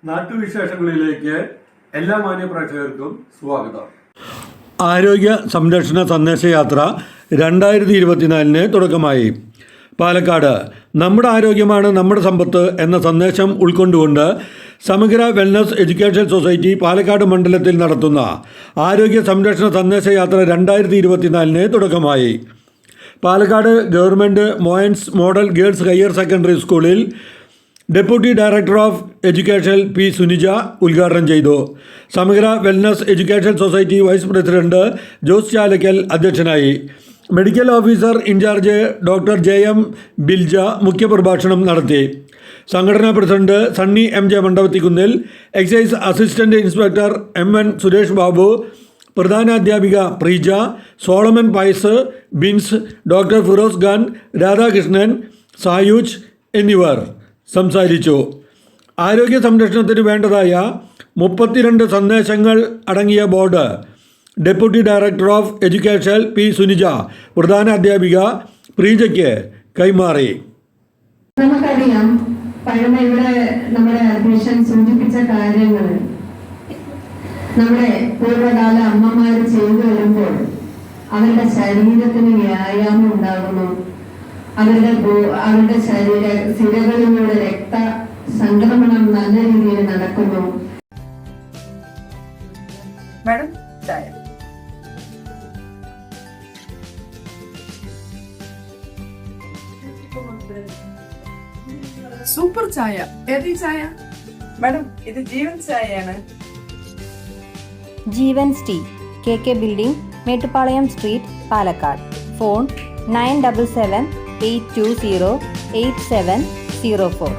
നാട്ടുവിശേഷങ്ങളിലേക്ക് എല്ലാ മാന്യ പ്രേക്ഷകർക്കും സ്വാഗതം. ആരോഗ്യ സംരക്ഷണ സന്ദേശയാത്ര 2024 തുടക്കമായി. പാലക്കാട് നമ്മുടെ ആരോഗ്യമാണ് നമ്മുടെ സമ്പത്ത് എന്ന സന്ദേശം ഉൾക്കൊണ്ടുകൊണ്ട് സമഗ്ര വെൽനസ് എഡ്യൂക്കേഷൻ സൊസൈറ്റി പാലക്കാട് മണ്ഡലത്തിൽ നടത്തുന്ന ആരോഗ്യ സംരക്ഷണ സന്ദേശയാത്ര 2024 തുടക്കമായി. Palakkad government Moyans model girls higher secondary സ്കൂളിൽ deputy director of education P Suneeja ഉദ്ഘാടനം ചെയ്തു. സമഗ്ര wellness education society vice president Jose Chalakkal അധ്യക്ഷനായി. Medical officer in charge doctor JM Bilja മുഖ്യപ്രഭാഷണം നടത്തി. സംഘടനാ പ്രസിഡന്റ് സണ്ണി MJ മണ്ഡപത്തിക്കുന്നിൽ, excise assistant inspector MN Suresh Babu, പ്രധാനാധ്യാപിക പ്രീജ, സോളമൻ പൈസ്, ബിൻസ്, ഡോക്ടർ ഫിറോസ് ഖാൻ, രാധാകൃഷ്ണൻ, സായൂജ് എന്നിവർ സംസാരിച്ചു. ആരോഗ്യ സംരക്ഷണത്തിന് വേണ്ടതായ 32 സന്ദേശങ്ങൾ അടങ്ങിയ board deputy director of education P Sunija പ്രധാന അധ്യാപിക പ്രീജയ്ക്ക് കൈമാറി. നമുക്കറിയാം, ഇവിടെ നമ്മുടെ അധ്യക്ഷൻ സൂചിപ്പിച്ച കാര്യങ്ങൾ നമ്മുടെ പൂർവ്വകാല അമ്മമാർ ചെയ്തു വരുമ്പോൾ അവരുടെ ശരീരത്തിന് വ്യായാമം ഉണ്ടാകുന്നു, അവരുടെ സിരകളിലൂടെ രക്ത സംക്രമണം നല്ല രീതിയിൽ നടക്കുന്നു. മാഡം ചായ. സൂപ്പർ ചായ. ഏത് ചായ മാഡം? ഇത് ജീവൻ ചായയാണ്. Jeevan's tea, KK building, Mettupalayam street, Palakkad. Phone 9778208704.